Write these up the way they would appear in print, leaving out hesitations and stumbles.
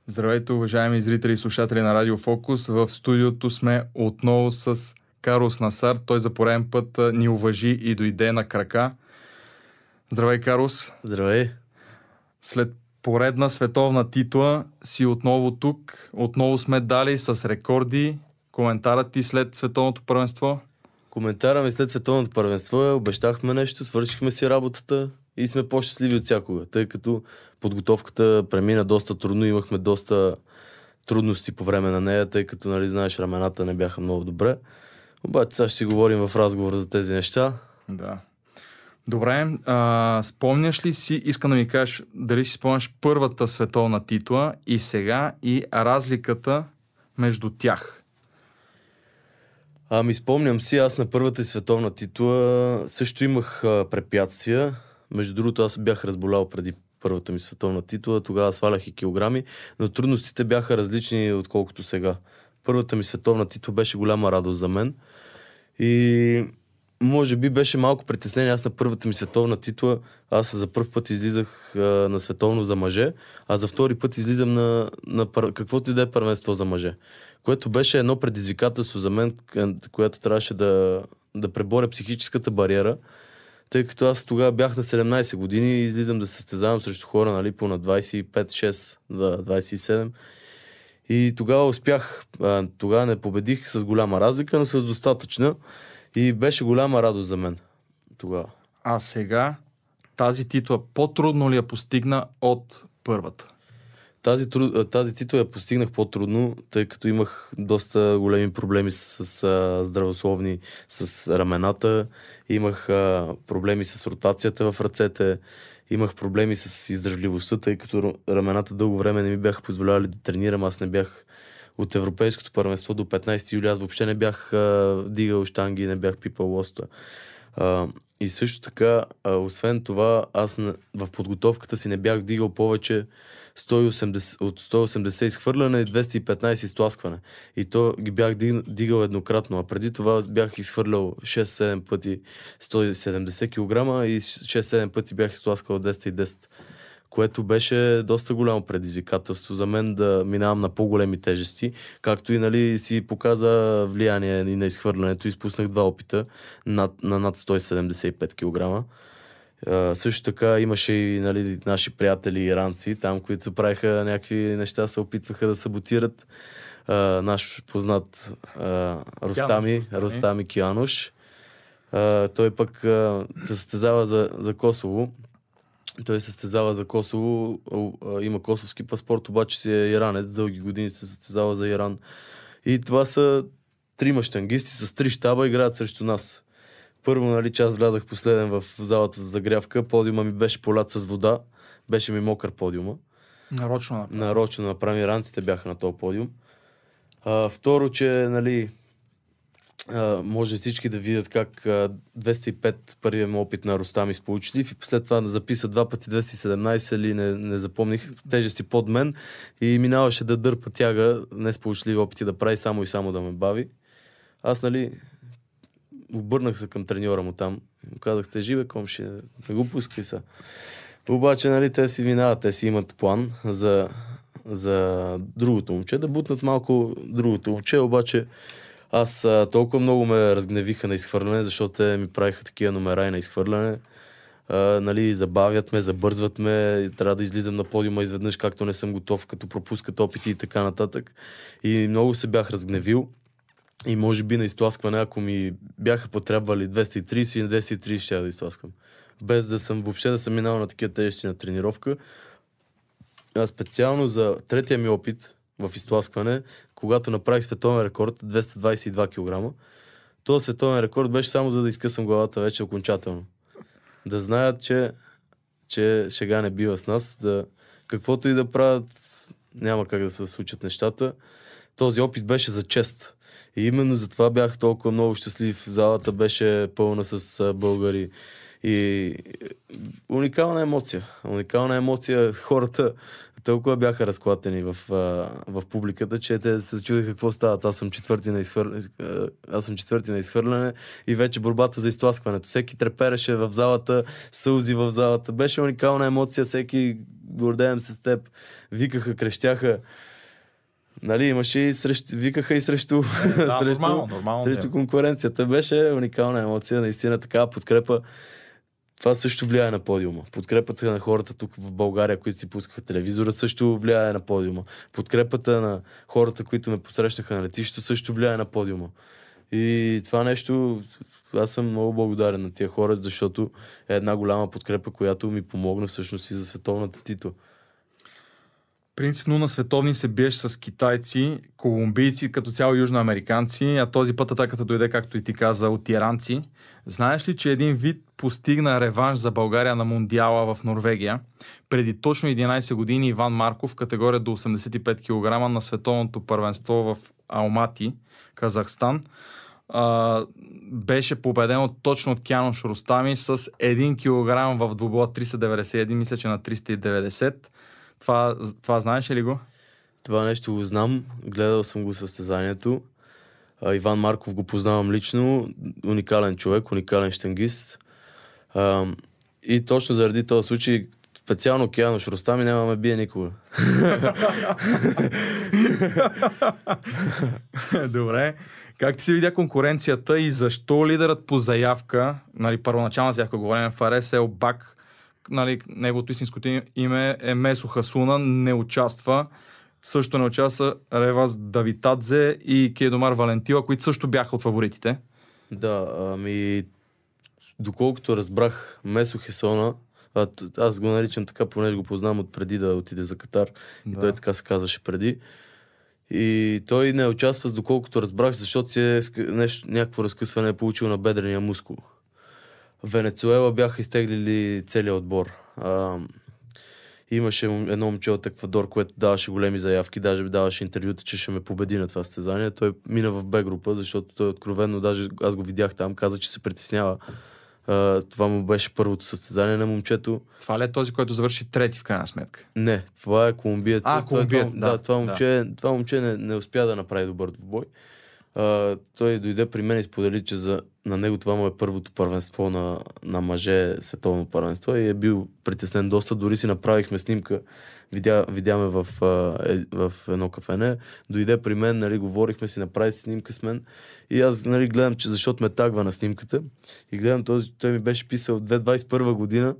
Здравейте, уважаеми зрители и слушатели на Радио Фокус. В студиото сме отново с Карлос Насар. Той за пореден път ни уважи и дойде на крака. Здравей, Карлос. Здравей. След поредна световна титла си отново тук. Отново сме дали с рекорди. Коментарът ти след световното първенство? Коментара ми след световното първенство обещахме нещо, свършихме си работата и сме по-щастливи от всякога, тъй като подготовката премина доста трудно, имахме доста трудности по време на нея, тъй като, нали, знаеш, рамената не бяха много добре. Обаче сега ще си говорим в разговора за тези неща. Да. Добре, спомняш ли си, искам да ми кажеш, дали си спомняш първата световна титла и сега и разликата между тях? Спомням си, аз на първата световна титла също имах препятствия. Между другото, аз бях разболял преди първата ми световна титла, тогава свалях и килограми, но трудностите бяха различни отколкото сега. Първата ми световна титла беше голяма радост за мен и може би беше малко притеснение. Аз на първата ми световна титла, аз за първ път излизах на световно за мъже, а за втори път излизам на каквото и да е първенство за мъже. Което беше едно предизвикателство за мен, което трябваше да преборя психическата бариера, тъй като аз тогава бях на 17 години и излизам да се състезавам срещу хора, нали, по на 25-6, 27. И тогава успях. Тогава не победих с голяма разлика, но с достатъчна. И беше голяма радост за мен тогава. А сега тази титла по-трудно ли я постигна от първата? Тази титла я постигнах по-трудно, тъй като имах доста големи проблеми с здравословни, с рамената, имах проблеми с ротацията в ръцете, имах проблеми с издръжливостта, тъй като рамената дълго време не ми бяха позволявали да тренирам. Аз не бях от Европейското първенство до 15 юли, аз въобще не бях дигал щанги, не бях пипал лоста. И също така, освен това, аз в подготовката си не бях дигал повече 180, от 180 изхвърляне и 215 изтласкване. И то ги бях дигал еднократно, а преди това бях изхвърлял 6-7 пъти 170 кг и 6-7 пъти бях изтласкал 210, което беше доста голямо предизвикателство за мен да минавам на по-големи тежести, както и, нали, си показа влияние и на изхвърлянето. Изпуснах 2 опита на над 175 кг. Също така имаше и, нали, наши приятели иранци, там, които правиха някакви неща, се опитваха да саботират. Наш познат Рустами Киянуш. Той пък се състезава за Косово. Той се състезава за Косово, има косовски паспорт, обаче си е иранец, дълги години се състезава за Иран. И това са 3 щангисти с 3 щаба, играят срещу нас. Първо, нали, че аз влязах последен в залата за загрявка, подиума ми беше полят с вода, беше ми мокър подиума. Нарочно направим, иранците бяха на този подиум. Второ, че, нали, може всички да видят как 205 първият му опит на Рустам Изполучлив и след това записа 2 пъти 217 или не запомних, тежести под мен и минаваше да дърпа тяга, не сполучливи опити да прави, само и само да ме бави. Аз, нали, обърнах се към треньора му там и му казах: тежи, бе, комши, не го пускай са. Обаче, нали, те си минават, те си имат план за другото момче, да бутнат малко другото момче, обаче аз толкова много ме разгневиха на изхвърляне, защото те ми правиха такива номера и на изхвърляне. Нали, забавят ме, забързват ме, трябва да излизам на подиума изведнъж, както не съм готов, като пропускат опити и така нататък. И много се бях разгневил. И може би на изтласкване, ако ми бяха потребвали 230 и на 230 ще да изтласквам. Без да съм въобще да съм минал на такива тежести на тренировка. Специално за третия ми опит в изтласкване, когато направих световен рекорд 222 кг, този световен рекорд беше само за да изкъсам главата вече окончателно. Да знаят, че шега не бива с нас, каквото и да правят, няма как да се случат нещата. Този опит беше за чест. И именно затова бях толкова много щастлив. Залата беше пълна с българи. И уникална емоция. Хората, толкова бяха разклатени в публиката, че те се чудиха какво става. Аз съм четвърти на изхвърляне и вече борбата за изтласкването. Всеки трепереше в залата, сълзи в залата. Беше уникална емоция, всеки гордеем се с теб. Викаха, крещяха. Нали, имаше и викаха и срещу, срещу конкуренцията. Беше уникална емоция, наистина такава подкрепа. Това също влияе на подиума. Подкрепата на хората тук в България, които си пускаха телевизора, също влияе на подиума. Подкрепата на хората, които ме посрещнаха на летището, също влияе на подиума. И това нещо, аз съм много благодарен на тия хора, защото е една голяма подкрепа, която ми помогна всъщност и за световната титла. Принципно на световни се биеш с китайци, колумбийци, като цяло южноамериканци, а този път атаката дойде, както и ти каза, от иранци. Знаеш ли, че един вид постигна реванш за България на Мундиала в Норвегия? Преди точно 11 години Иван Марков в категория до 85 кг на световното първенство в Алмати, Казахстан, беше победен точно от Кянош Рустами с 1 кг в двубоя 391, мисля, че на 390. Това знаеш ли го? Това нещо го знам. Гледал съм го състезанието. Иван Марков го познавам лично. Уникален човек, уникален щангист. И точно заради този случай, специално Кянош Рустами няма ме бие никога. Добре. Как ти се видя конкуренцията и защо лидерът по заявка, нали, първоначална заявка, говорим Фарес Елбак, нали, неговото истинското име е Месо Хасуна, не участва. Също не участва Реваз Давитадзе и Кейдомар Валентила, които също бяха от фаворитите. Да, доколкото разбрах Месо Хесона, аз го наричам така, понеже го познавам от преди да отиде за Катар. Да. И той така се казваше преди. И той не участва, доколкото разбрах, защото си някакво разкъсване е получил на бедрения мускул. Венецуела бяха изтеглили целият отбор. Имаше едно момче от Еквадор, което даваше големи заявки, даже даваше интервюта, че ще ме победи на това състезание. Той мина в Б група, защото той откровенно, даже аз го видях там, каза, че се притеснява. Това му беше първото състезание на момчето. Това ли е този, който завърши трети в крайна сметка? Не, това е колумбиец. Колумбиец, да. Това момче не успя да направи добър двубой. Той дойде при мен и сподели, че на него това му е първото първенство на мъже, световно първенство, и е бил притеснен доста. Дори си направихме снимка, видяме в едно кафене. Дойде при мен, нали, говорихме си, направи снимка с мен и аз, нали, гледам, че защото ме тагва на снимката и гледам той ми беше писал 2021 година,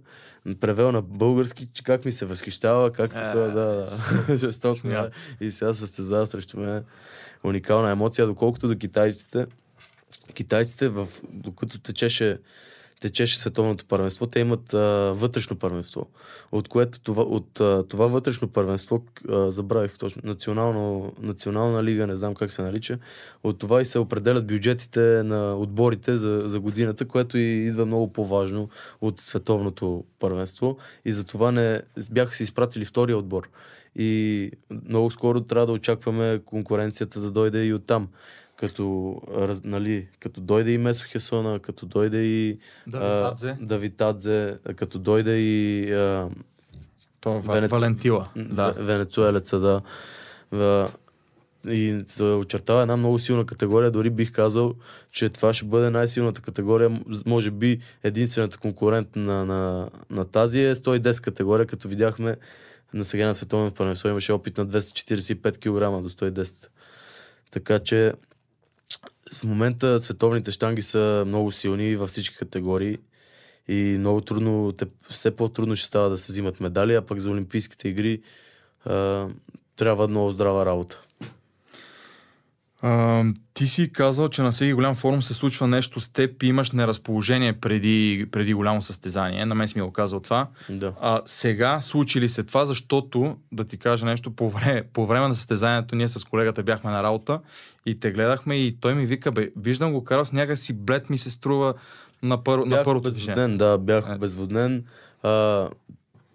превел на български, че как ми се възхищава, как така, жестоко. И сега състезава срещу мен. Уникална емоция, доколкото до китайците. Китайците, докато течеше световното първенство, те имат вътрешно първенство. От което това вътрешно първенство, забравих точно, национална лига, не знам как се нарича, от това и се определят бюджетите на отборите за годината, което и идва много по-важно от световното първенство. И за това бяха се изпратили втория отбор. И много скоро трябва да очакваме конкуренцията да дойде и оттам. Като дойде и Месо Хесона, като дойде и Давитадзе, като дойде и Валентила. Венецуелеца, да. И се очертава една много силна категория. Дори бих казал, че това ще бъде най-силната категория. Може би единствената конкурент на тази е 110 категория, като видяхме сега на световното първенство имаше опит на 245 кг до 110. Така че в момента световните щанги са много силни във всички категории и много трудно, все по-трудно ще става да се взимат медали, а пък за Олимпийските игри трябва много здрава работа. Ти си казал, че на всеки голям форум се случва нещо с теб и имаш неразположение преди голямо състезание. На мен си ми го казал това. Да. Сега случи ли се това, защото, да ти кажа нещо, по време на състезанието ние с колегата бяхме на работа и те гледахме и той ми вика, виждам го, Карлос, някакси блед ми се струва на първото движение. Да, бях безводнен.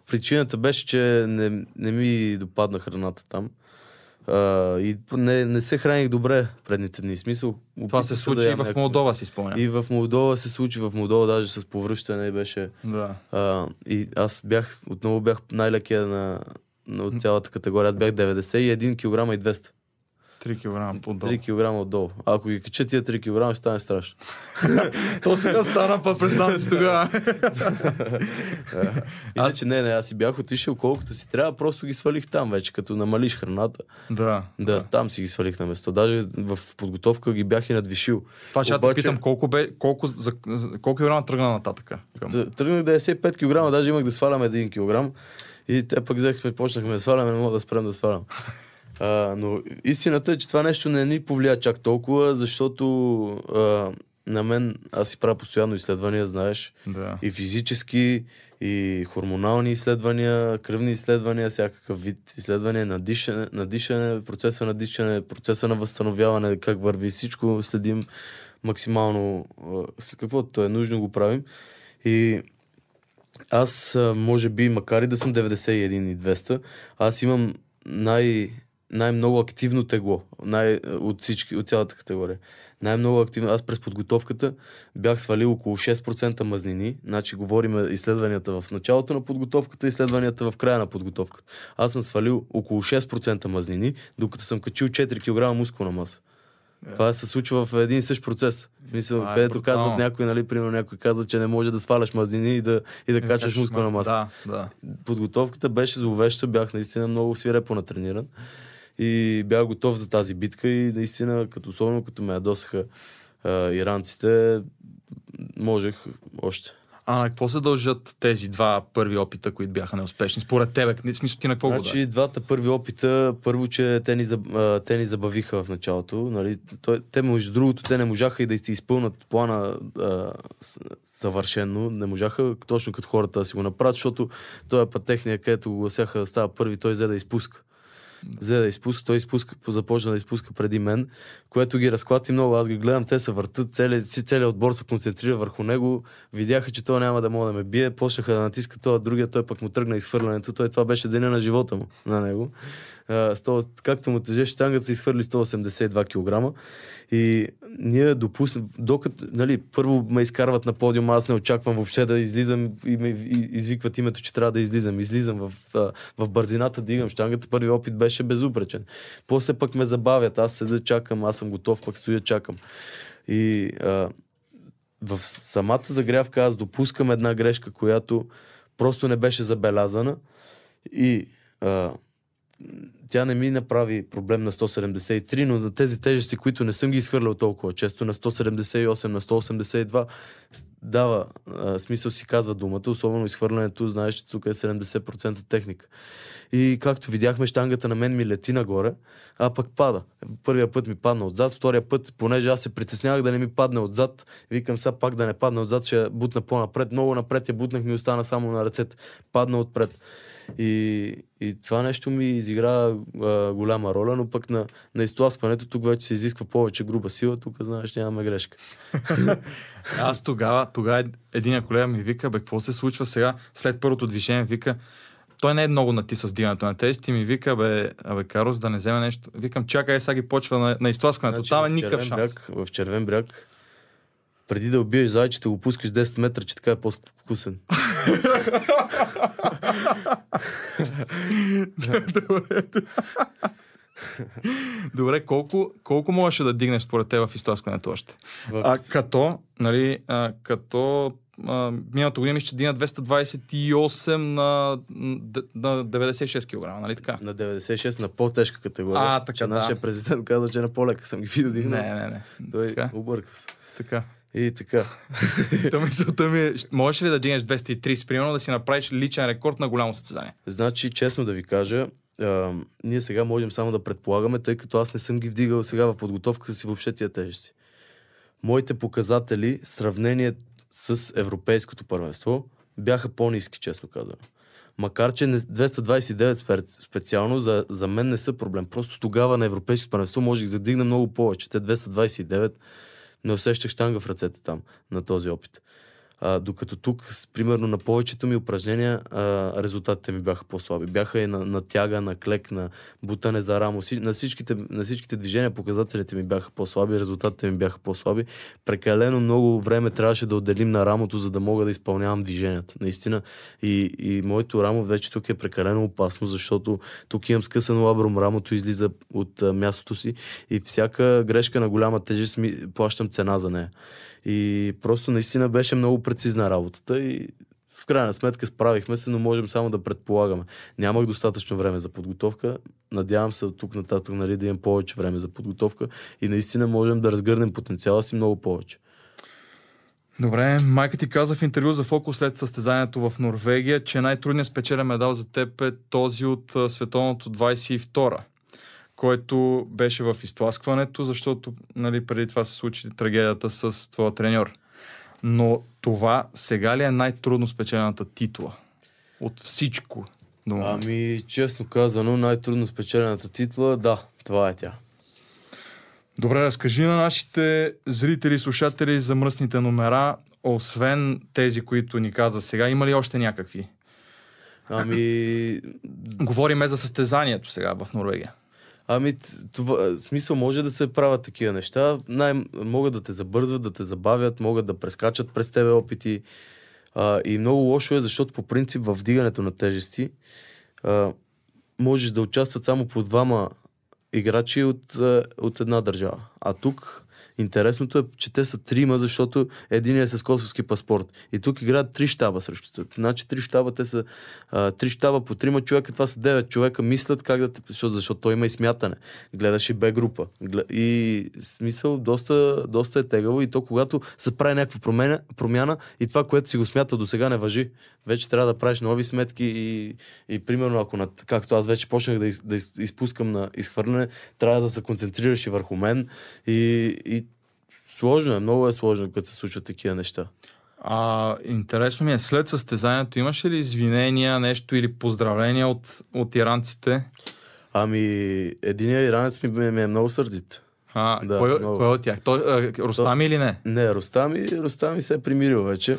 Причината беше, че не ми допадна храната там. И не се храних добре предните дни. Смисъл, това се случи и в Молдова, си спомням. И в Молдова се случи, даже с повръщане беше. Да. И аз отново бях най-лекия от цялата категория. Аз бях 91 кг и 200. 3 кг по-долу. 3 кг отдолу. Ако ги кача тия 3 кг, ще стане страшно. То сега стана, па представям си тогава. Иначе не, аз си бях отишъл колкото си трябва, просто ги свалих там вече, като намалиш храната. Да, там си ги свалих на место. Даже в подготовка ги бях и надвишил. Това ще те питам, колко килограма тръгна нататък? Тръгнах 95 кг, даже имах да свалям 1 кг. И те пък почнахме да сваляме, не мога да спрем да свалям. Но истината е, че това нещо не ни повлия чак толкова, защото на мен, аз си правя постоянно изследвания, знаеш, и физически, и хормонални изследвания, кръвни изследвания, всякакъв вид изследвания, надишане, процеса на възстановяване, как върви, всичко следим максимално, каквото е нужно го правим. И аз, може би, макар и да съм 91 и 200, аз имам най-много активно тегло от цялата категория. Най-много активно. Аз през подготовката бях свалил около 6% мазнини. Значи говорим изследванията в началото на подготовката и изследванията в края на подготовката. Аз съм свалил около 6% мазнини, докато съм качил 4 кг мускулна маса. Това се случва в един и същ процес. В смисъл, където казват някой, нали, примерно някой казва, че не може да сваляш мазнини и да качаш мускулна маса. Подготовката беше зловеща, бях наистина много свирепо натрениран и бях готов за тази битка и наистина, особено като ме ядосаха иранците, можех още. А на какво се дължат тези два първи опита, които бяха неуспешни? Според тебе, в смисъл ти на какво го даде? Двата първи опита, първо, че те ни забавиха в началото. Нали? Те, между другото, те не можаха и да си изпълнат плана съвършено. Не можаха точно като хората да си го направят, защото той път техния, където го гласяха да става първи, той взе да изпуска. Той започна да изпуска преди мен, което ги разклати много. Аз ги гледам, те се въртат, целият отбор се концентрира върху него. Видяха, че той няма да може да ме бие, почнаха да натиска това другия, той пък му тръгна изхвърлянето. Това беше деня на живота му, на него. Както му тежеше щангата, се изхвърли 182 кг. И ние докато, нали, първо ме изкарват на подиум, аз не очаквам въобще да излизам и ме извикват името, че трябва да излизам. Излизам в бързината, дигам щангата. Първи опит беше безупречен. После пък ме забавят, аз седа, чакам, аз съм готов, пък стоя, чакам. И в самата загрявка аз допускам една грешка, която просто не беше забелязана и тя не ми направи проблем на 173, но на тези тежести, които не съм ги изхвърлял толкова често, на 178, на 182, дава смисъл, си казва думата, особено изхвърлянето, знаеш, че тук е 70% техника. И както видяхме, щангата на мен ми лети нагоре, а пък пада. Първия път ми падна отзад, втория път, понеже аз се притеснявах да не ми падне отзад, викам сега пак да не падне отзад, ще бутна по-напред. Много напред я бутнах, ми остана само на ръцете. Падна отпред. И това нещо ми изигра голяма роля, но пък на изтласкването тук вече се изисква повече груба сила, тук знаеш, нямаме грешка. Аз тогава един колега ми вика, какво се случва сега, след първото движение, вика, той не е много натиса с дигането на тежести, ми вика, Карос, да не вземе нещо. Викам, чакай, сега ги почва на изтласкването. Значи, там е никакъв шанс. В Червен бряг, преди да убиеш зайчето, го пускаш 10 метра, че така е по-вкусен. Добре, колко можеше да дигнеш според те в изтласкването още? Като миналата година мисля, че дигна 228 на 96 кг, нали така? На 96 на по-тежка категория. Така, нашия президент каза, че на по-лека съм ги видел дигнал. Не. Той обърка се. Така. И така. Мисълта ми е, можеш ли да дигнеш 230, примерно да си направиш личен рекорд на голямо състезание? Значи, честно да ви кажа, ние сега можем само да предполагаме, тъй като аз не съм ги вдигал сега в подготовката си въобще тия тежести. Моите показатели, сравнение с европейското първенство, бяха по-ниски, честно казано. Макар, че 229 специално за мен не са проблем. Просто тогава на европейското първенство можех да дигна много повече. Те 229 не усещах щанга в ръцете там, на този опит. Докато тук, примерно на повечето ми упражнения, резултатите ми бяха по-слаби. Бяха и на тяга, на клек, на бутане за рамо. На всичките движения показателите ми бяха по-слаби, резултатите ми бяха по-слаби. Прекалено много време трябваше да отделим на рамото, за да мога да изпълнявам движенията. Наистина. И моето рамо вече тук е прекалено опасно, защото тук имам скъсано лабрум, рамото излиза от мястото си и всяка грешка на голяма тежест плащам цена за нея. И просто наистина беше много прецизна работата и в крайна сметка справихме се, но можем само да предполагаме. Нямах достатъчно време за подготовка. Надявам се от тук нататък, нали, да имам повече време за подготовка и наистина можем да разгърнем потенциала си много повече. Добре, майка ти каза в интервю за Фокус след състезанието в Норвегия, че най-трудният спечелен медал за теб е този от световното 22-а, който беше в изтласкването, защото, нали, преди това се случи трагедията с твоя треньор. Но това сега ли е най-трудно спечелената титла? От всичко? Ами, честно казано, най-трудно спечелената титла, да, това е тя. Добре, разкажи на нашите зрители и слушатели за мръсните номера, освен тези, които ни каза сега, има ли още някакви? Ами... Говориме за състезанието сега в Норвегия. Ами, това, в смисъл, може да се правят такива неща. Могат да те забързват, да те забавят, могат да прескачат през тебе опити. И много лошо е, защото по принцип в вдигането на тежести можеш да участват само по двама играчи от една държава. А тук интересното е, че те са трима, защото единият е с косовски паспорт. И тук играят 3 щаба срещу теб. Значи 3 щаба, те са 3 щаба по 3 човека, това са 9 човека, мислят как да те... Защото той има и смятане. Гледаш и Б група. И смисъл доста е тегаво. И то когато се прави някаква промяна и това, което си го смята до сега не важи. Вече трябва да правиш нови сметки и примерно, ако както аз вече почнах да изпускам на изхвърляне, трябва да се концентрираш и върху мен. И сложно е, много е сложно, като се случват такива неща. Интересно ми е, след състезанието имаше ли извинения, нещо или поздравления от иранците? Ами, единият иранец ми е много сърдит. Да, кой от тях? Рустами или не? Не, Рустами се е примирил вече.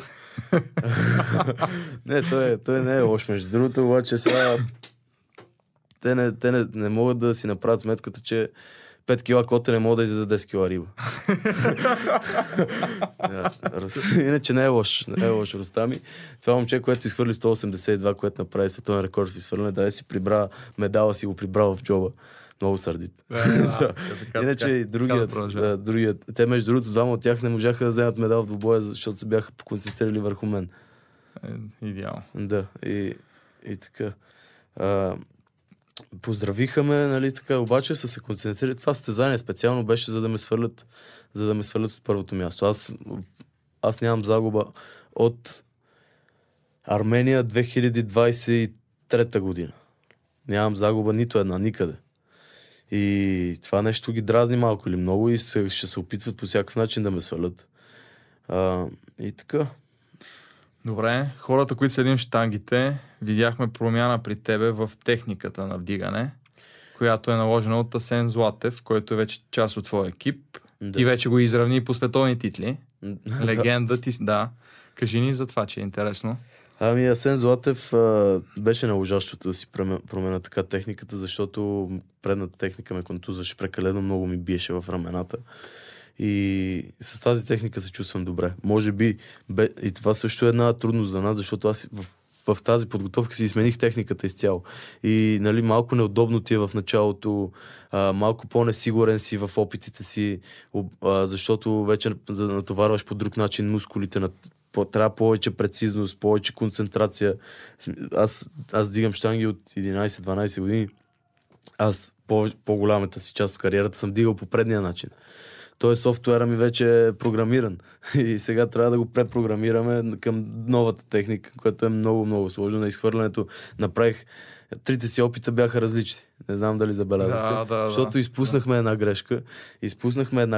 Не, той не е лош, между другото, обаче сега те не могат да си направят сметката, че 5 кила кота не мога да изяде 10 кила риба. Иначе не е лош Рустами. Това момче, което изхвърли 182, което направи световен рекорд в изхвърляне, да си прибра медала, си го прибра в джоба. Много сърдит. Иначе и другият. Те, между другото, двама от тях не можаха да вземат медал в двубоя, защото се бяха концентрирали върху мен. Идеално. Да, и така. Поздравиха ме, нали така, обаче са се концентрирали. Това състезание специално беше за да ме свалят от първото място. Аз нямам загуба от Армения 2023 година. Нямам загуба нито една, никъде. И това нещо ги дразни малко или много и ще се опитват по всякакъв начин да ме свалят. И така. Добре, хората, които седим в щангите, видяхме промяна при тебе в техниката на вдигане, която е наложена от Асен Златев, който е вече част от твоя екип. Да. Ти вече го изравни по световни титли. Легенда ти, да. Кажи ни за това, че е интересно. Ами Асен Златев беше наложащото да си променя така техниката, защото предната техника ме контузаше прекалено много, ми биеше в рамената. И с тази техника се чувствам добре. Може би, и това също е една трудност за нас, защото аз в тази подготовка си смених техниката изцяло. И нали, малко неудобно ти е в началото, малко по-несигурен си в опитите си, защото вече натоварваш по друг начин мускулите, трябва повече прецизност, повече концентрация. Аз дигам щанги от 11-12 години. Аз по-голямата си част от кариерата съм дигал по предния начин. Тоест софтуера ми вече е програмиран и сега трябва да го препрограмираме към новата техника, която е много, много сложна. На изхвърлянето направих... Трите си опита бяха различни. Не знам дали забелязахте. Защото изпуснахме една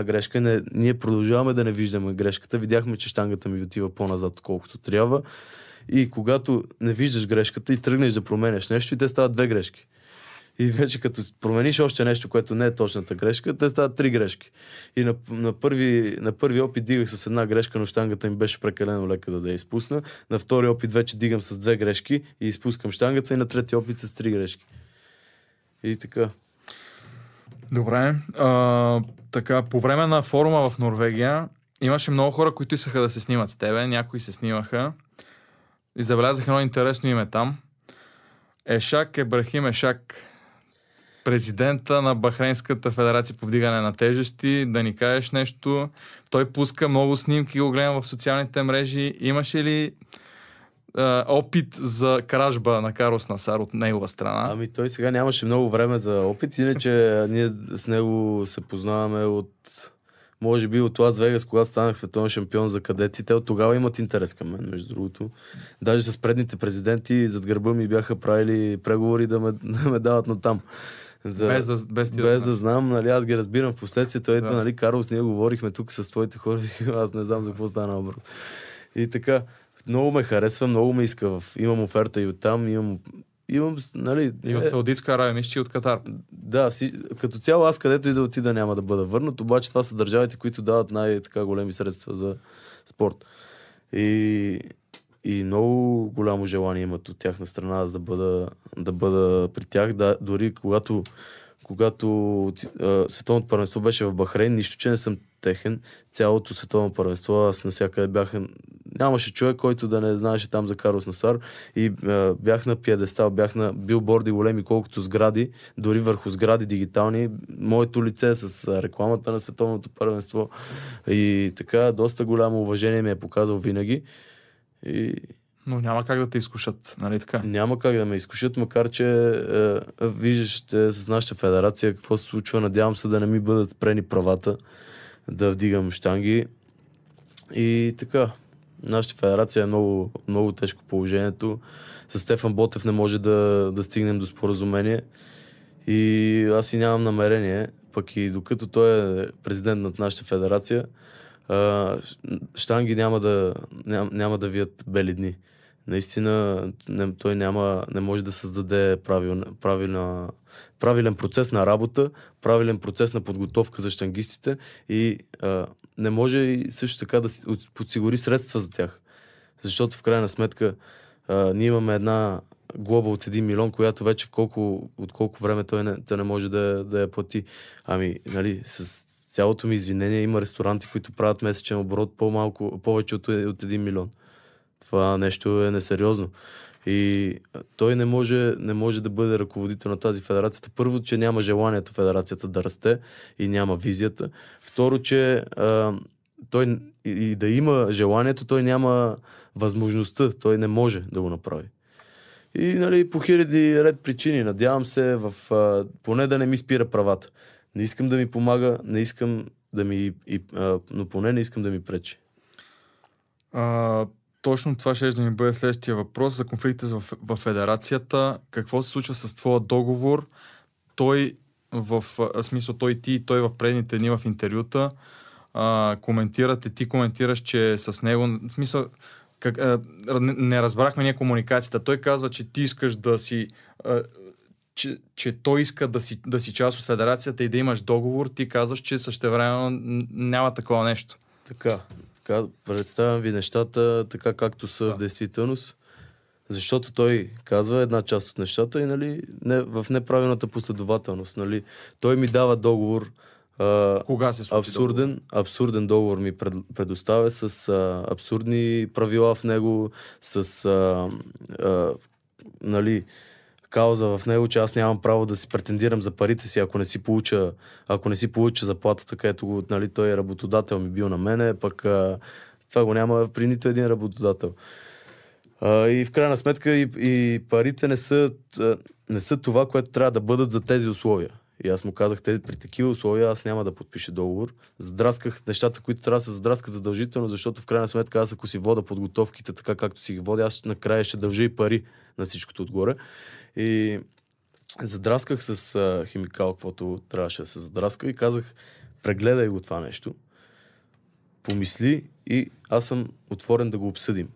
грешка. Ние продължаваме да не виждаме грешката. Видяхме, че щангата ми отива по-назад, колкото трябва. И когато не виждаш грешката и тръгнеш да променяш нещо, и те стават 2 грешки. И вече като промениш още нещо, което не е точната грешка, те стават 3 грешки. И на първи опит дигах с една грешка, но щангата ми беше прекалено лека да я изпусна. На втори опит вече дигам с 2 грешки и изпускам щангата и на трети опит с 3 грешки. И така. Добре. Така, по време на форума в Норвегия имаше много хора, които искаха да се снимат с тебе. Някои се снимаха. И забелязах едно интересно име там. Ешак Ебрахим Ешак, президента на Бахрейнската федерация по вдигане на тежести. Да ни кажеш нещо. Той пуска много снимки, го гледам в социалните мрежи. Имаше ли опит за кражба на Карлос Насар от негова страна? Ами той сега нямаше много време за опит, иначе ние с него се познаваме от, може би от Лас Вегас, когато станах световен шампион за кадети. Те от тогава имат интерес към мен, между другото. Даже с предните президенти зад гърба ми бяха правили преговори да ме дават натам. Без да знам, нали, аз ги разбирам в последствие. Той идва, нали, Карлос, ние говорихме тук с твоите хора, аз не знам за какво стана въпрос. И така, много ме харесва, много ме иска. Имам оферта и оттам, имам, нали... И от Саудитска Аравия, мисля, и от Катар. Да, като цяло аз където и да отида няма да бъда върнат, обаче това са държавите, които дават най-така големи средства за спорт. И много голямо желание имат от тяхна страна да бъда при тях. Да, дори когато световното първенство беше в Бахрейн, нищо, че не съм техен. Цялото световно първенство, аз навсякъде бях... Нямаше човек, който да не знаеше там за Карлос Насар. И бях на пиедестал, бях на билборди големи, колкото сгради, дори върху сгради дигитални. Моето лице с рекламата на световното първенство. И така, доста голямо уважение ми е показал винаги. Но няма как да те изкушат, нали така? Няма как да ме изкушат, макар че виждаш с нашата федерация какво се случва. Надявам се да не ми бъдат спрени правата да вдигам щанги. И така, нашата федерация е много, много тежко положението. С Стефан Ботев не може да стигнем до споразумение. И аз и нямам намерение, пък и докато той е президент над нашата федерация, щанги няма да вият бели дни. Наистина той не може да създаде правилен процес на работа, правилен процес на подготовка за щангистите и не може и също така да подсигури средства за тях. Защото в крайна сметка ние имаме една глоба от 1 милион, която вече от колко време той не може да я плати. Ами, нали, с цялото ми извинение, има ресторанти, които правят месечен оборот повече от 1 милион. Това нещо е несериозно. И той не може да бъде ръководител на тази федерацията. Първо, че няма желанието федерацията да расте и няма визията. Второ, че той и да има желанието, той няма възможността. Той не може да го направи. И, нали, по хиляди ред причини. Надявам се поне да не ми спира правата. Не искам да ми помага, не искам но поне не искам да ми пречи. Точно това ще да ми бъде следващия въпрос за конфликта в федерацията. Какво се случва с твоя договор? Той и той в предните дни в интервюта ти коментираш, че с него, в смисъл, не разбрахме ние комуникацията. Той казва, че ти искаш да си... че той иска да си част от федерацията и да имаш договор, ти казваш, че същевременно няма такова нещо. Така, представям ви нещата така както са в действителност, защото той казва една част от нещата и, нали, в неправилната последователност. Нали. Той ми дава договор, кога се случи абсурден договор ми предоставя с абсурдни правила в него, с нали, кауза в него, че аз нямам право да си претендирам за парите си, ако не си получа заплатата, където нали, той е работодател ми бил на мене, пък това го няма при нито един работодател. И в крайна сметка и парите не са това, което трябва да бъдат за тези условия. И аз му казах, при такива условия аз няма да подпиша договор. Задрасках нещата, които трябва да се задраскат задължително, защото в крайна сметка аз ако си вода подготовките така както си ги водя, аз накрая ще дължа и пари на всичкото отгоре. И задрасках с химикал, каквото трябваше да се задраска и казах, прегледай го това нещо, помисли и аз съм отворен да го обсъдим.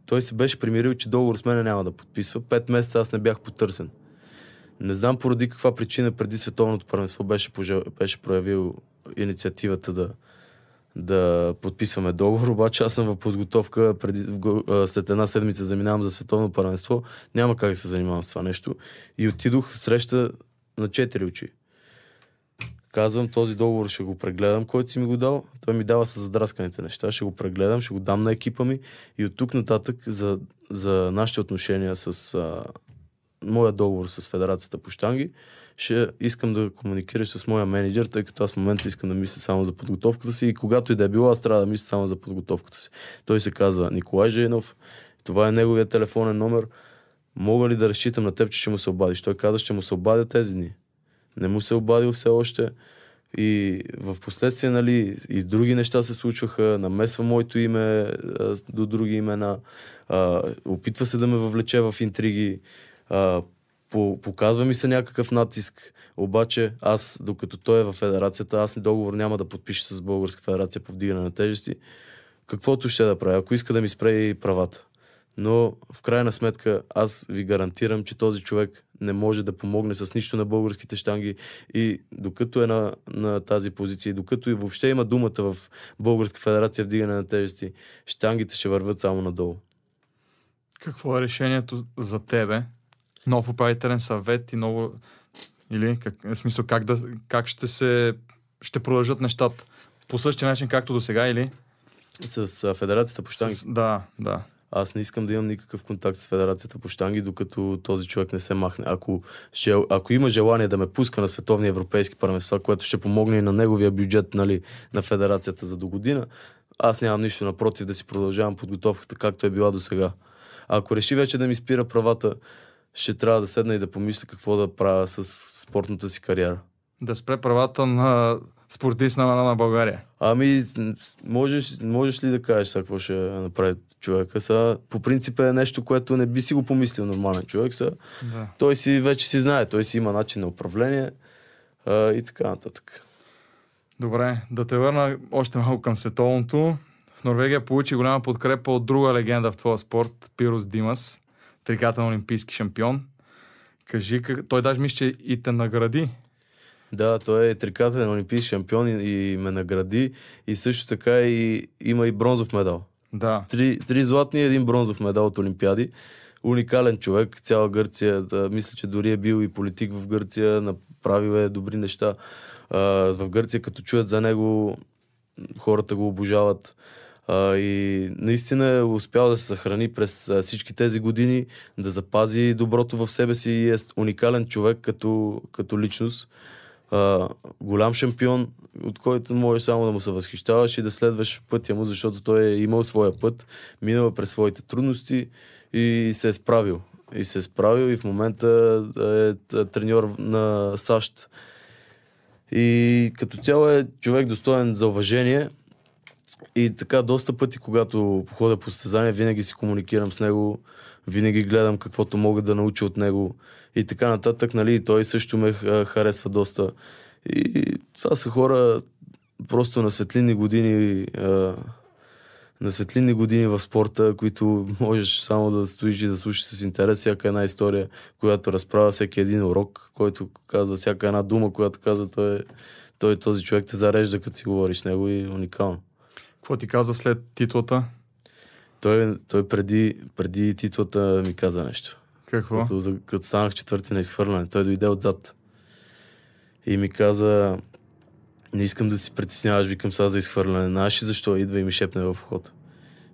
Той се беше примирил, че договор с мене няма да подписва. 5 месеца аз не бях потърсен. Не знам поради каква причина преди световното първенство беше проявил инициативата да подписваме договор, обаче аз съм в подготовка, след една седмица заминавам за световно първенство, няма как да се занимавам с това нещо. И отидох среща на 4 очи. Казвам, този договор ще го прегледам, който си ми го дал. Той ми дава с задрасканите неща, ще го прегледам, ще го дам на екипа ми и от тук нататък за нашите отношения с моя договор с Федерацията по щанги, ще искам да комуникираш с моя менеджер, тъй като аз в момента искам да мисля само за подготовката си и когато и да е било, аз трябва да мисля само за подготовката си. Той се казва Николай Жейнов, това е неговия телефонен номер. Мога ли да разчитам на теб, че ще му се обадиш? Той каза, ще му се обадя тези дни. Не му се обадил все още и в последствие, нали, и други неща се случваха, намесва моето име до други имена, опитва се да ме въвлече в интриги, показва ми се някакъв натиск, обаче аз, докато той е в федерацията, аз договор няма да подпиша с Българска федерация по вдигане на тежести, каквото ще да правя, ако иска да ми спре и правата. Но в крайна сметка аз ви гарантирам, че този човек не може да помогне с нищо на българските щанги и докато е на тази позиция, докато и въобще има думата в Българска федерация вдигане на тежести, щангите ще вървят само надолу. Какво е решението за тебе? Нов управителен съвет и ново... Или в смисъл как ще продължат нещата? По същия начин, както до сега, или? С Федерацията по щанги? Да. Аз не искам да имам никакъв контакт с Федерацията по щанги, докато този човек не се махне. Ако има желание да ме пуска на световни европейски първенства, което ще помогне и на неговия бюджет, нали, на Федерацията за до година, аз нямам нищо напротив да си продължавам подготовката, както е била до сега. Ако реши вече да ми спира правата, ще трябва да седна и да помисля какво да правя с спортната си кариера. Да спре правата на спортист на България. Ами, можеш ли да кажеш какво ще направи човека? По принцип е нещо, което не би си го помислил нормален човек. Да. Той вече си знае, той си има начин на управление и така нататък. Добре, да те върна още малко към световното. В Норвегия получи голяма подкрепа от друга легенда в твоя спорт, Пирос Димас, трикратен олимпийски шампион. Кажи, той даже мисля, че и те награди. Да, той е трикратен олимпийски шампион и ме награди и също така има и бронзов медал. Да. 3 златни и 1 бронзов медал от олимпиади. Уникален човек, цяла Гърция. Мисля, че дори е бил и политик в Гърция, направил е добри неща. В Гърция, като чуят за него, хората го обожават. И наистина е успял да се съхрани през всички тези години, да запази доброто в себе си и е уникален човек като личност. Голям шампион, от който можеш само да му се възхищаваш и да следваш пътя му, защото той е имал своя път, минал през своите трудности и се е справил. И в момента е треньор на САЩ. И като цяло е човек достоен за уважение. И така доста пъти, когато ходя по състезания, винаги си комуникирам с него, винаги гледам каквото мога да науча от него и така нататък, нали, той също ме харесва доста. И това са хора просто на светлинни години в спорта, които можеш само да стоиш и да слушаш с интерес всяка една история, която разправя, всеки един урок, който казва всяка една дума, която казва, този човек те зарежда, като си говориш с него и уникално. Какво ти каза след титлата? Той преди титлата ми каза нещо. Какво? Като станах четвърти на изхвърляне. Той дойде отзад. И ми каза, не искам да си притесняваш, викам сега за изхвърляне. Знаеш ли защо? Идва и ми шепне в ухото.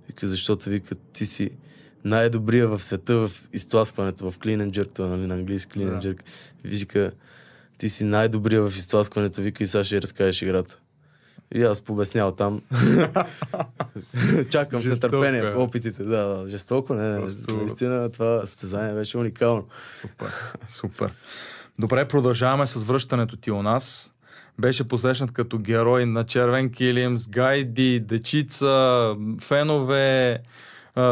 Вика, защото ти си най-добрия в света в изтласкването, в clean and jerk, това, нали, на английски clean and jerk. Вика, ти си най-добрия в изтласкването, вика и сега ще разкажеш играта. И аз побеснял там. Чакам с нетърпение опитите. Да, жестоко, наистина това състезание беше уникално. Супер. Добре, продължаваме с връщането ти у нас. Беше посрещнат като герой на червен килим с гайди, дечица, фенове,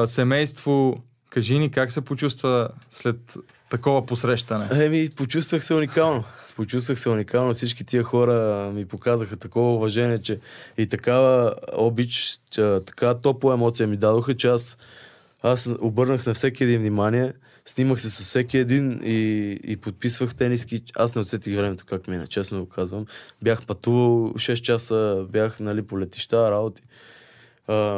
семейство. Кажи ни как се почувства след такова посрещане? Почувствах се уникално. Всички тия хора ми показаха такова уважение, че и такава обич, така топла емоция ми дадоха, че аз обърнах на всеки един внимание. Снимах се с всеки един и подписвах тениски. Аз не усетих времето как мина, честно го казвам. Бях пътувал 6 часа, бях по летища, работи.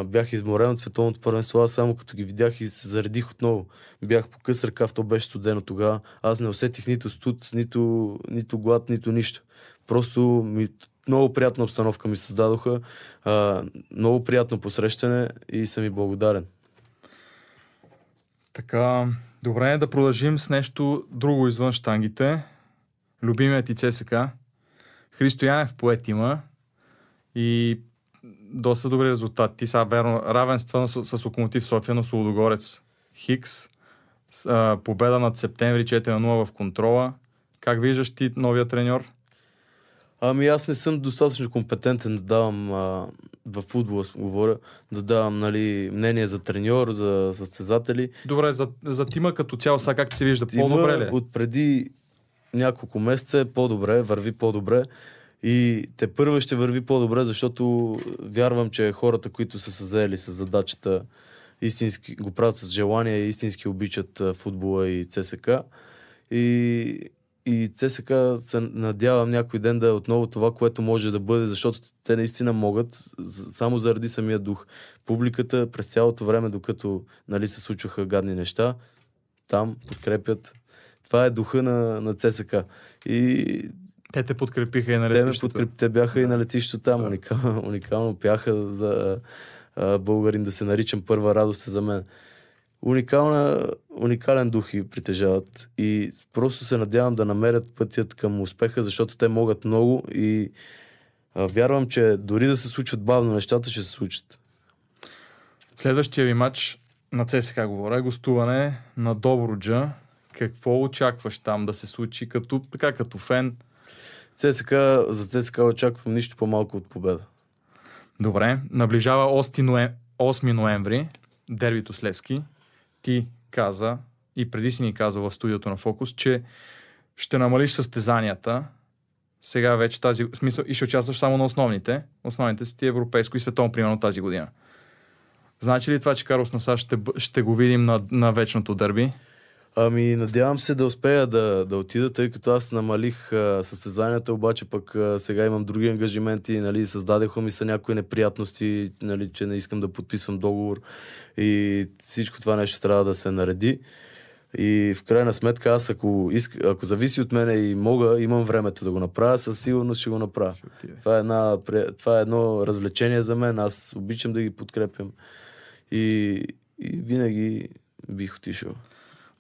Бях изморен от световното първенство, аз само като ги видях и се заредих отново. Бях по къс ръкав, то беше студено тогава. Аз не усетих нито студ, нито глад, нито нищо. Просто много приятна обстановка ми създадоха, много приятно посрещане и съм и благодарен. Така, добре е да продължим с нещо друго извън щангите. Любимият ти ЦСКА. Христо Янев поет има и доста добри резултати. Сега верно, равенства с Локомотив София на Лудогорец Хикс. Победа над Септември 4-0 в контрола. Как виждаш ти новия треньор? Ами аз не съм достатъчно компетентен да давам в футбола, говоря, да давам мнение за треньор, за състезатели. Добре, за тима като цяло, сега как се вижда? По-добре ли? От преди няколко месеца е по-добре, върви по-добре и те първо ще върви по-добре, защото вярвам, че хората, които са се заели с задачата, истински го правят с желание, истински обичат футбола и ЦСКА. И ЦСКА се надявам някой ден да е отново това, което може да бъде, защото те наистина могат, само заради самия дух. Публиката през цялото време, докато се случваха гадни неща, там подкрепят. Това е духа на ЦСКА. И те те подкрепиха и на летището. Те бяха и на летището там. Уникално пяха за българин да се наричам първа радост за мен. Уникален дух и притежават и просто се надявам да намерят пътят към успеха, защото те могат много и вярвам, че дори да се случват бавно нещата, ще се случат. Следващия ви матч на ЦСКА говоря, гостуване на Добруджа. Какво очакваш там да се случи като фен? За ЦСКА очаквам нищо по-малко от победа. Добре, наближава 8 ноември, дербито с Левски. Ти каза и преди си ни каза в студиото на Фокус, че ще намалиш състезанията. Сега вече смисъл и ще участваш само на основните. Основните са ти европейско и световно, примерно тази година. Значи ли това, че Карлос Насар ще го видим на вечното дърби? Ами, надявам се да успея да отида, тъй като аз намалих състезанията, обаче пък сега имам други ангажименти, създадеха ми са някои неприятности, че не искам да подписвам договор и всичко това нещо трябва да се нареди. И в крайна сметка аз, ако зависи от мене и имам времето да го направя, със сигурност ще го направя. Това е едно развлечение за мен, аз обичам да ги подкрепям и винаги бих отишъл.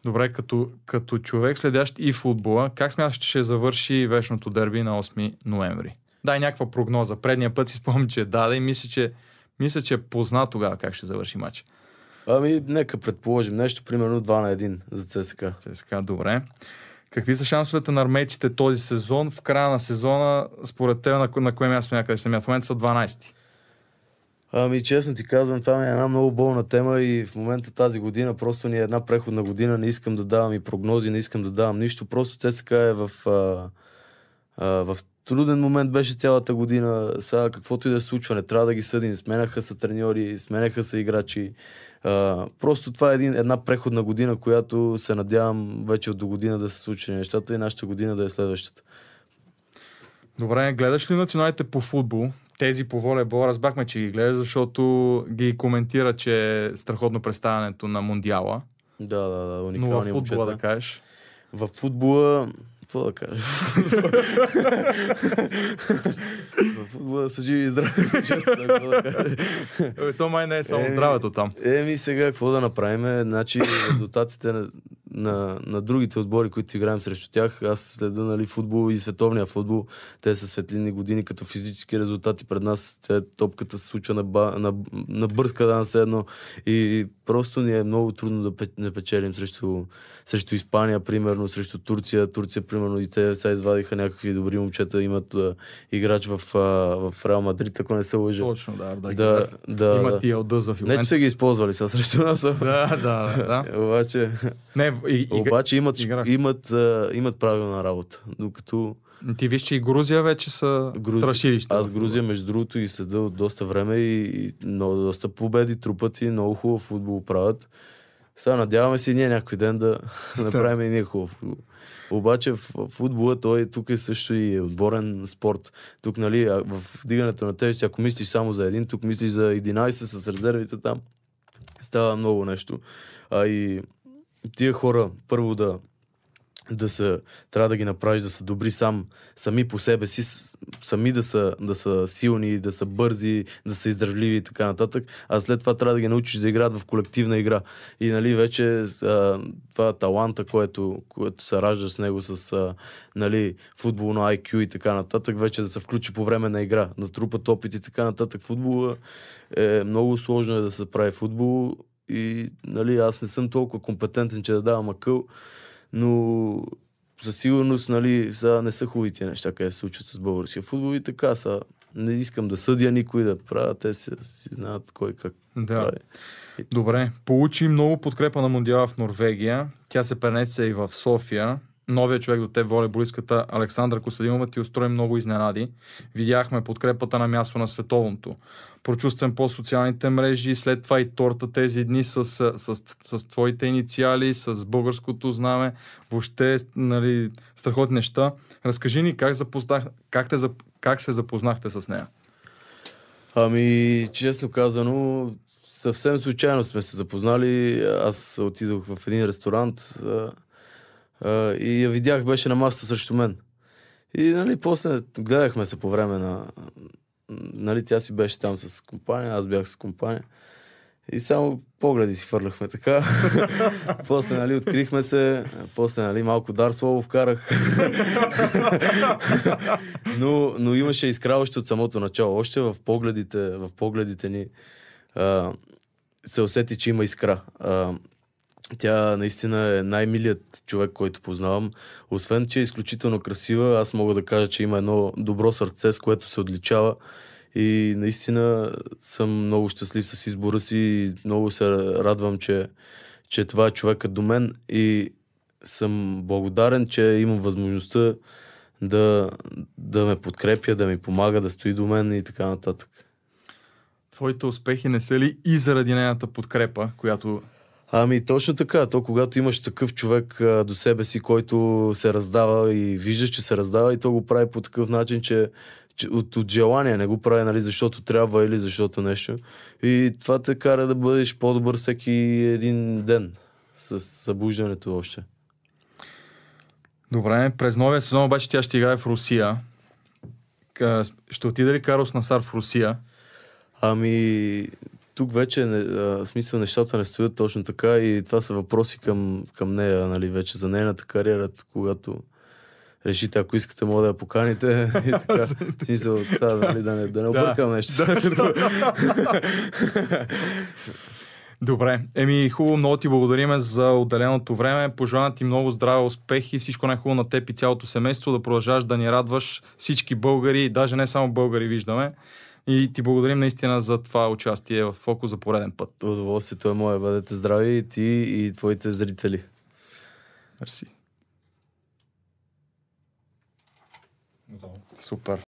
Добре, като човек следящ и футбола, как смяташ, че ще завърши вечното дерби на 8 ноември? Дай някаква прогноза. Предния път си спомням, че и мисля, че е позна тогава как ще завърши матч. Ами, нека предположим нещо, примерно 2-1 за ЦСКА. ЦСКА, добре. Какви са шансовете на армейците този сезон? В края на сезона, според теб, на кое място някъде ще в момента са 12-ти? Ами, честно ти казвам, това е една много болна тема и в момента тази година просто ни е една преходна година, не искам да давам и прогнози, не искам да давам нищо, просто ЦСКА е в труден момент беше цялата година, сега каквото и да се случва, не трябва да ги съдим, сменяха са треньори, сменяха са играчи, просто това е една преходна година, която се надявам вече от до година да се случи нещата и нашата година да е следващата. Добре, гледаш ли националите по футбол? Тези по волейбол разбрахме, че ги гледаш, защото ги коментира, че е страхотно представянето на Мондиала. Да, уникални момчета. Но в футбола да кажеш? В футбола... Какво да кажа? В футбола са живи и здрави. То май не е само здравето там. Сега какво да направим? Значи резултатите на другите отбори, които играем срещу тях, аз следа футбол и световния футбол. Те са светлинни години като физически резултати пред нас. Топката се случва на бърз кадан едно и просто ни е много трудно да печелим срещу Испания, примерно, срещу Турция. Турция, примерно, и те сега извадиха някакви добри момчета, имат играч в Реал Мадрид, ако не се лъжа. Точно, да. Имат и Алдъз в Не, че са ги използвали сега срещу нас. Да. Обаче имат правилна работа. Докато... Ти виж, че и Грузия вече са страшилища. Аз Грузия, между другото, и следа от доста време и доста победи, трупат и много хубав футбол правят. Сега надяваме се и ние някой ден да направим и ние хубав футбол. Обаче в футбола той тук е също и отборен спорт. Тук, нали, в дигането на тежести, ако мислиш само за един, тук мислиш за 11 с резервите там. Става много нещо. И тия хора, първо трябва да ги направиш да са добри сами по себе си, сами да са силни, да са бързи, да са издържливи и така нататък, а след това трябва да ги научиш да играят в колективна игра. И нали, вече това таланта, което се ражда с него, с нали, футболно IQ и така нататък, вече да се включи по време на игра, да трупат опит и така нататък. Футбола е много сложно да се прави футбол и нали, аз не съм толкова компетентен, че да давам акъл, но със сигурност, нали, сега не са хубави тия неща, къде се случват с българския футбол и така са. Не искам да съдя никой да правя, те си знаят кой как прави. Добре, получи много подкрепа на Мондиала в Норвегия. Тя се пренесе и в София. Новият човек до теб, волейболистката Александра Костадинова, ти устрои много изненади. Видяхме подкрепата на място на световното. Прочувствам по социалните мрежи, след това и торта тези дни с твоите инициали, с българското знаме. Въобще, нали, страхотни неща. Разкажи ни как се запознахте с нея? Ами, честно казано, съвсем случайно сме се запознали. Аз отидох в един ресторант и я видях, беше на масата срещу мен. И нали, после гледахме се по време на... Нали, тя си беше там с компания, аз бях с компания. И само погледи си фърляхме така. После, нали, открихме се. После, нали, малко дар слово вкарах. но имаше искра още от самото начало. Още в погледите ни се усети, че има искра. Тя наистина е най-милият човек, който познавам. Освен, че е изключително красива, аз мога да кажа, че има едно добро сърце, с което се отличава. И наистина съм много щастлив с избора си и много се радвам, че това е човекът до мен и съм благодарен, че имам възможността да ме подкрепя, да ми помага, да стои до мен и така нататък. Твоите успехи не са ли и заради нейната подкрепа, която... Ами точно така. То когато имаш такъв човек до себе си, който се раздава и виждаш, че се раздава и то го прави по такъв начин, че от желание не го прави, нали, защото трябва или защото нещо. И това те кара да бъдеш по-добър всеки един ден с събуждането още. Добре, през новия сезон обаче тя ще играе в Русия. Ще отиде ли Карлос Насар в Русия? Ами... Тук вече смисъл нещата не стоят точно така и това са въпроси към нея, нали, вече за нейната кариера, когато решите, ако искате, мога да я поканите и така. В смисъл, нали, да не объркам нещо. Добре. Хубаво, много ти благодариме за отделеното време. Пожелавам ти много здраве, успехи, всичко най-хубаво на теб и цялото семейство, да продължаваш да ни радваш всички българи, даже не само българи виждаме. И ти благодарим наистина за това участие в Фокус за пореден път. Удоволствието е мое. Бъдете здрави и ти и твоите зрители. Мерси. Супер.